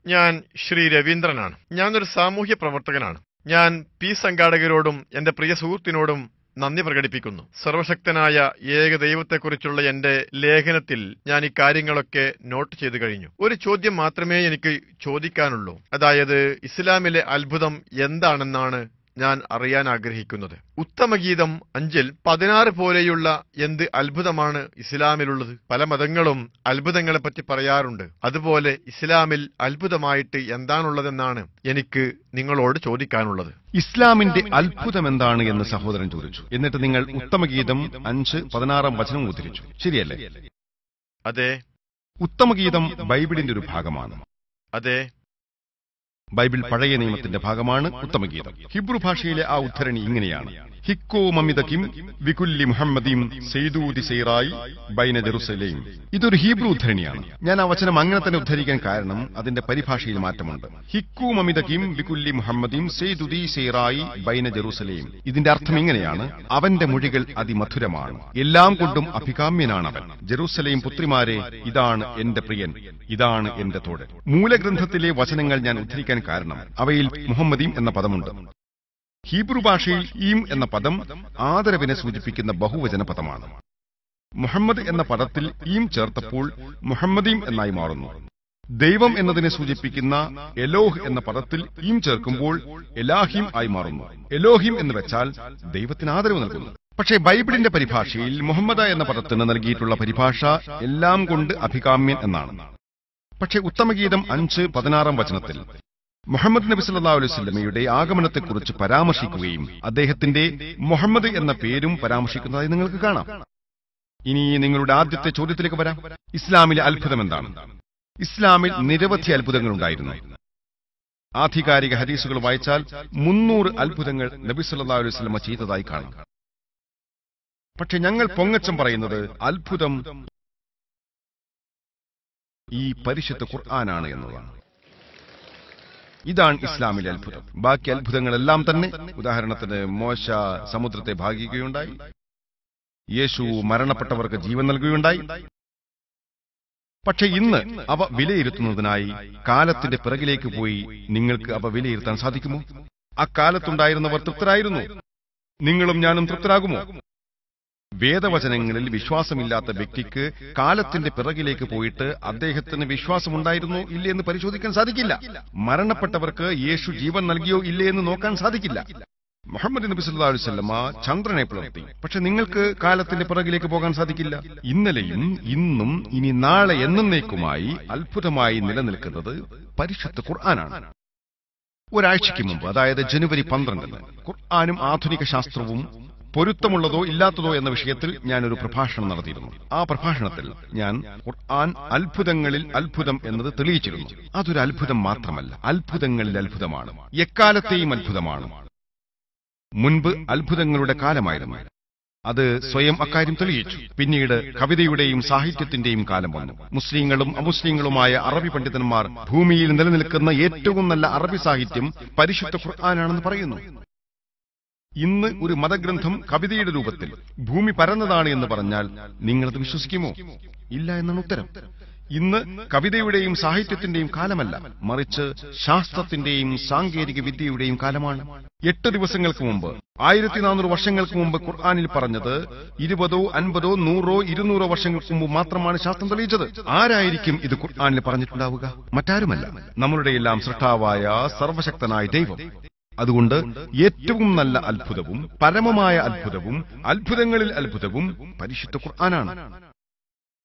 ഞാൻ ശ്രീ രവീന്ദ്രനാണ്. ഞാനൊരു സാമൂഹ്യ പ്രവർത്തകനാണ്. ഞാൻ പീസ് സംഘാടകരോടും എന്റെ പ്രിയ സുഹൃത്തിനോടും നന്ദി പ്രകടിപ്പിക്കുന്നു. സർവശക്തനായ ഏക ദൈവത്തെക്കുറിച്ചുള്ള എന്റെ ലേഖനത്തിൽ ഞാൻ ഈ കാര്യങ്ങളൊക്കെ നോട്ട് ചെയ്തു കഴിഞ്ഞു. ഒരു ചോദ്യം മാത്രമേ എനിക്ക് ചോദിക്കാനുള്ളൂ. അതായത്, ഇസ്ലാമിലെ അത്ഭുതം എന്താണെന്നാണ് ഞാൻ അറിയാൻ ആഗ്രഹിക്കുന്നത്. ഉത്തമഗീതം 5:16 പോലെയുള്ള എന്ത് അത്ഭുതമാണ് ഇസ്ലാമിലുള്ളത്? പല മതങ്ങളും അത്ഭുതങ്ങളെപ്പറ്റി പറയാറുണ്ട്. അതുപോലെ ഇസ്ലാമിൽ അത്ഭുതമായിട്ട് എന്താണുള്ളതെന്നാണ് എനിക്ക് നിങ്ങളോട് ചോദിക്കാനുള്ളത്. ഇസ്ലാമിന്റെ അത്ഭുതം എന്താണ് എന്ന് സഹോദരൻ ചോദിച്ചു. എന്നിട്ട് നിങ്ങൾ ഉത്തമഗീതം 5:16 ഉദ്ധരിച്ചു, ശരിയല്ലേ? അതെ. ഉത്തമഗീതം ബൈബിളിന്റെ ഒരു ഭാഗമാണ്. അതെ. ബൈബിൾ പഴയ നിയമത്തിന്റെ ഭാഗമാണ് ഉത്തമഗീതം. ഹിബ്രു ഭാഷയിലെ ആ ഉദ്ധരണി ഇങ്ങനെയാണ്: ഹിക്കോ മമിതകിം വികുല്ലി മുഹമ്മദീം സെയ്ദൂദി സെയ്റായി ബൈന ജെറുസലേം. ഇതൊരു ഹീബ്രു ഉദ്ധരണിയാണ്. ഞാൻ ആ വചനം അങ്ങനെ തന്നെ ഉദ്ധരിക്കാൻ കാരണം അതിന്റെ പരിഭാഷയിൽ മാറ്റമുണ്ട്. ഹിക്കു മമിതകിം വികുല്ലി മുഹമ്മദീം സെയ്ദൂദി സെയ്റായി ബൈന ജെറുസലേം. ഇതിന്റെ അർത്ഥം ഇങ്ങനെയാണ്: അവന്റെ മൊഴികൾ അതിമധുരമാണ്, എല്ലാം കൊണ്ടും അഭികാമ്യനാണവൻ. ജെറുസലേം പുത്രിമാരെ, ഇതാണ് എന്റെ പ്രിയൻ, ഇതാണ് എന്റെ തോട്. മൂലഗ്രന്ഥത്തിലെ വചനങ്ങൾ ഞാൻ ഉദ്ധരിക്കാൻ കാരണം അവയിൽ മുഹമ്മദീം എന്ന പദമുണ്ട്. ഹീബ്രു ഭാഷയിൽ ഈം എന്ന പദം ആദരവിനെ സൂചിപ്പിക്കുന്ന ബഹുവചന പദമാണ്. മുഹമ്മദ് എന്ന പദത്തിൽ ഈം ചേർത്തപ്പോൾ മുഹമ്മദീം എന്നായി മാറുന്നു. ദൈവം എന്നതിനെ സൂചിപ്പിക്കുന്ന എലോഹ് എന്ന പദത്തിൽ ഈം ചേർക്കുമ്പോൾ എലാഹിം ആയി മാറുന്നു. എലോഹിം എന്ന് വെച്ചാൽ ദൈവത്തിന് ആദരവ് നൽകുന്നു. പക്ഷേ ബൈബിളിന്റെ പരിഭാഷയിൽ മുഹമ്മദ എന്ന പദത്തിന് നൽകിയിട്ടുള്ള പരിഭാഷ എല്ലാം കൊണ്ട് അഭികാമ്യൻ എന്നാണ്. പക്ഷേ ഉത്തമഗീതം 5:16 മുഹമ്മദ് നബി സല്ലല്ലാഹു അലൈഹി വസല്ലമയുടെ ആഗമനത്തെക്കുറിച്ച് പരാമർശിക്കുകയും അദ്ദേഹത്തിന്റെ മുഹമ്മദ് എന്ന പേരും പരാമർശിക്കുന്നതായി നിങ്ങൾക്ക് കാണാം. ഇനി നിങ്ങളുടെ ആദ്യത്തെ ചോദ്യത്തിലേക്ക് വരാം. ഇസ്ലാമിലെ അത്ഭുതം എന്താണ്? ഇസ്ലാമിൽ നിരവധി അത്ഭുതങ്ങൾ ഉണ്ടായിരുന്നു. ആധികാരിക ഹദീസുകൾ വായിച്ചാൽ 300 അത്ഭുതങ്ങൾ നബി സല്ലല്ലാഹു അലൈഹി വസല്ലമ ചെയ്തതായി കാണാം. പക്ഷെ ഞങ്ങൾ പൊങ്ങച്ചം പറയുന്നത് അത്ഭുതം ഈ പരിശുദ്ധ ഖുർആനാണ് എന്നതാണ്. ഇതാണ് ഇസ്ലാമിലെ അത്ഭുതം. ബാക്കി അത്ഭുതങ്ങളെല്ലാം തന്നെ, ഉദാഹരണത്തിന് മോശ സമുദ്രത്തെ ഭാഗിക്കുകയുണ്ടായി, യേശു മരണപ്പെട്ടവർക്ക് ജീവൻ നൽകുകയുണ്ടായി. പക്ഷെ ഇന്ന് അവ വിലയിരുത്തുന്നതിനായി കാലത്തിന്റെ പിറകിലേക്ക് പോയി നിങ്ങൾക്ക് അവ വിലയിരുത്താൻ സാധിക്കുമോ? അക്കാലത്തുണ്ടായിരുന്നവർ തൃപ്തരായിരുന്നു. നിങ്ങളും ഞാനും തൃപ്തരാകുമോ? വേദവചനങ്ങളിൽ വിശ്വാസമില്ലാത്ത വ്യക്തിക്ക് കാലത്തിന്റെ പിറകിലേക്ക് പോയിട്ട് അദ്ദേഹത്തിന് വിശ്വാസമുണ്ടായിരുന്നോ ഇല്ലേ എന്ന് പരിശോധിക്കാൻ സാധിക്കില്ല. മരണപ്പെട്ടവർക്ക് യേശു ജീവൻ നൽകിയോ ഇല്ലേ എന്ന് നോക്കാൻ സാധിക്കില്ല. മുഹമ്മദ് നബി സല്ലല്ലാഹു അലൈഹി വസല്ലമ ചന്ദ്രനെ പുലർത്തി. പക്ഷെ നിങ്ങൾക്ക് കാലത്തിന്റെ പിറകിലേക്ക് പോകാൻ സാധിക്കില്ല. ഇന്നലെയും ഇന്നും ഇനി നാളെ എന്നേക്കുമായി അത്ഭുതമായി നിലനിൽക്കുന്നത് പരിശുദ്ധ ഖുർആനാണ്. ഒരാഴ്ചയ്ക്ക് മുമ്പ്, അതായത് ജനുവരി 12 ഖുർആനും ആധുനിക ശാസ്ത്രവും പൊരുത്തമുള്ളതോ ഇല്ലാത്തതോ എന്ന വിഷയത്തിൽ ഞാനൊരു പ്രഭാഷണം നടത്തിയിരുന്നു. ആ പ്രഭാഷണത്തിൽ ഞാൻ ഖുർആൻ അത്ഭുതങ്ങളിൽ അത്ഭുതം എന്നത് തെളിയിച്ചിരുന്നു. അതൊരു അത്ഭുതം മാത്രമല്ല, അത്ഭുതങ്ങളിൽ അത്ഭുതമാണ്. എക്കാലത്തെയും അത്ഭുതമാണ്. മുൻപ് അത്ഭുതങ്ങളുടെ കാലമായിരുന്നു. അത് സ്വയം അക്കാര്യം തെളിയിച്ചു. പിന്നീട് കവിതയുടെയും സാഹിത്യത്തിന്റെയും കാലം വന്നു. മുസ്ലിങ്ങളും അമുസ്ലിങ്ങളുമായ അറബി പണ്ഡിതന്മാർ ഭൂമിയിൽ നിലനിൽക്കുന്ന ഏറ്റവും നല്ല അറബി സാഹിത്യം പരിശുദ്ധ ഖുർആനാണെന്ന് പറയുന്നു. ഇന്ന് ഒരു മതഗ്രന്ഥം കവിതയുടെ രൂപത്തിൽ ഭൂമി പരന്നതാണ് എന്ന് പറഞ്ഞാൽ നിങ്ങളത് വിശ്വസിക്കുമോ? ഇല്ല എന്നാണ് ഉത്തരം. ഇന്ന് കവിതയുടെയും സാഹിത്യത്തിന്റെയും കാലമല്ല, മറിച്ച് ശാസ്ത്രത്തിന്റെയും സാങ്കേതിക വിദ്യയുടെയും കാലമാണ്. 8 ദിവസങ്ങൾക്ക് മുമ്പ്, 1400 വർഷങ്ങൾക്ക് മുമ്പ് ഖുർആനിൽ പറഞ്ഞത് 20, 50, 100, 200 വർഷങ്ങൾക്ക് മുമ്പ് മാത്രമാണ് ശാസ്ത്രം തെളിയിച്ചത്. ആരായിരിക്കും ഇത് ഖുർആനിൽ പറഞ്ഞിട്ടുണ്ടാവുക? മറ്റാരുമല്ല, നമ്മളുടെ എല്ലാം സൃഷ്ടാവായ സർവശക്തനായ ദൈവം. അതുകൊണ്ട് ഏറ്റവും നല്ല അത്ഭുതവും പരമമായ അത്ഭുതവും അത്ഭുതങ്ങളിൽ അത്ഭുതവും പരിശുദ്ധ ഖുർആനാണ്.